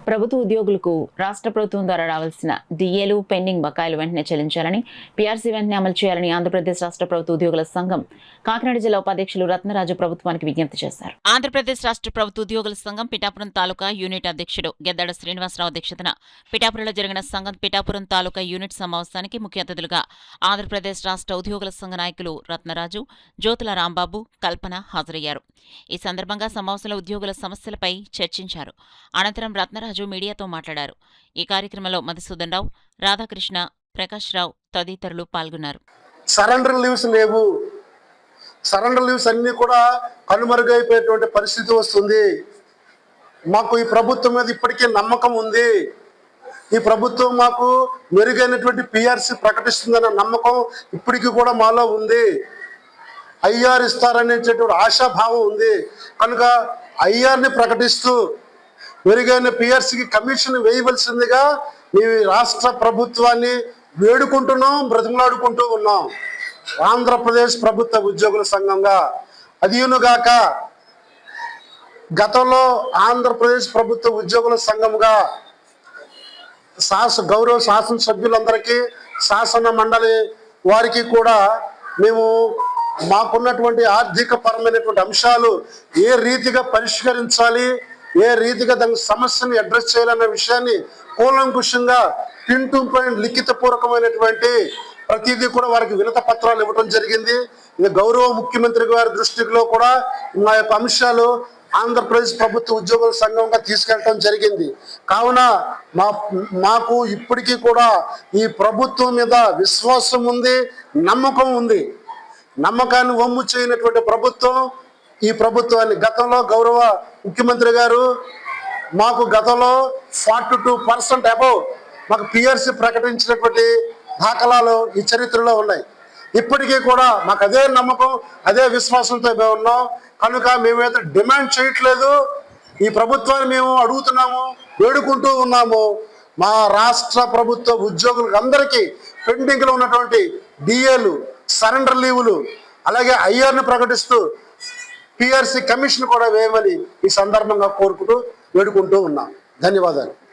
ప్రభుత్వ ఉద్యోగులకు రాష్ట్ర ప్రభుత్వం ద్వారా రావాల్సిన డిఏలు పెండింగ్ బకాయిలు వెంటనే చెల్లించాలని, పీఆర్సీ వెంటనే అమలు చేయాలని ఆంధ్రప్రదేశ్ రాష్ట్ర ప్రభుత్వ ఉద్యోగుల సంఘం కాకినాడ జిల్లా ఉపాధ్యక్షులు రత్నరాజు ప్రభుత్వానికి విజ్ఞప్తి చేశారు. ఆంధ్రప్రదేశ్ రాష్ట్ర ప్రభుత్వ ఉద్యోగుల సంఘం పిఠాపురం తాలూకా యూనిట్ అధ్యక్షుడు గెద్దడ శ్రీనివాసరావు అధ్యక్షతన పిఠాపురంలో జరిగిన సంఘం పిఠాపురం తాలూకా యూనిట్ సమావేశానికి ముఖ్య అతిథులుగా ఆంధ్రప్రదేశ్ రాష్ట్ర ఉద్యోగుల సంఘ నాయకులు రత్నరాజు, జ్యోతుల రాంబాబు, కల్పన హాజరయ్యారు. ఈ సందర్భంగా సమావేశంలో ఉద్యోగుల సమస్యలపై చర్చించారు. అనంతరం రత్నరాజు మీడియాతో మాట్లాడారు. ఈ కార్యక్రమంలో మధుసూదన్ రావు, రాధాకృష్ణ, ప్రకాష్ రావు తదితరులు పాల్గొన్నారు. సరెండర్ లీవ్స్ లేవు. సరెండర్ లీవ్స్ అన్ని కూడా కనుమరుగైపోయేటువంటి పరిస్థితి వస్తుంది. మాకు ఈ ప్రభుత్వం మీద ఇప్పటికీ నమ్మకం ఉంది. ఈ ప్రభుత్వం మాకు మెరుగైనటువంటి పిఆర్సీ ప్రకటిస్తుందన్న నమ్మకం ఇప్పటికీ కూడా మాలో ఉంది. ఐఆర్ ఇస్తారనేటువంటి ఆశాభావం ఉంది. కనుక ఐఆర్ని ప్రకటిస్తూ మెరుగైన పిఆర్సీకి కమిషన్ వేయవలసిందిగా మీ రాష్ట్ర ప్రభుత్వాన్ని వేడుకుంటున్నాం, బ్రతిమలాడుకుంటూ ఉన్నాం. ఆంధ్రప్రదేశ్ ప్రభుత్వ ఉద్యోగుల సంఘంగా అదియునుగాక గతంలో ఆంధ్రప్రదేశ్ ప్రభుత్వ ఉద్యోగుల సంఘంగా గౌరవ శాసనసభ్యులందరికీ, శాసన మండలి వారికి కూడా మేము మాకున్నటువంటి ఆర్థిక పరమైనటువంటి అంశాలు ఏ రీతిగా పరిష్కరించాలి, ఏ రీతిగా దాని సమస్యను అడ్రస్ చేయాలన్న విషయాన్ని కూలంకుషంగా పిన్ టు పాయింట్ లిఖితపూర్వకమైనటువంటి ప్రతిదీ కూడా వారికి వినత పత్రాలు ఇవ్వడం జరిగింది. గౌరవ ముఖ్యమంత్రి గారి దృష్టిలో కూడా మా యొక్క అంశాలు ఆంధ్రప్రదేశ్ ప్రభుత్వ ఉద్యోగుల సంఘంగా తీసుకెళ్ళడం జరిగింది. కావున మాకు ఇప్పటికీ కూడా ఈ ప్రభుత్వం మీద విశ్వాసం ఉంది, నమ్మకం ఉంది. నమ్మకాన్ని వమ్ము చేయనటువంటి ప్రభుత్వం ఈ ప్రభుత్వాన్ని గతంలో గౌరవ ముఖ్యమంత్రి గారు మాకు గతంలో 42% అబౌవ్ మాకు పిఆర్సీ ప్రకటించినటువంటి దాఖలాలు ఈ చరిత్రలో ఉన్నాయి. ఇప్పటికీ కూడా మాకు అదే నమ్మకం, అదే విశ్వాసంతో మేము ఉన్నాం. కనుక మేమైతే డిమాండ్ చేయట్లేదు, ఈ ప్రభుత్వాన్ని మేము అడుగుతున్నాము, వేడుకుంటూ ఉన్నాము. మా రాష్ట్ర ప్రభుత్వ ఉద్యోగులకు అందరికీ పెండింగ్లో ఉన్నటువంటి డిఏలు, సరెండర్ లీవులు, అలాగే ఐఆర్ని ప్రకటిస్తూ పిఆర్సీ కమిషన్ కూడా వేయమని ఈ సందర్భంగా కోరుకుంటూ వేడుకుంటూ ఉన్నాం. ధన్యవాదాలు.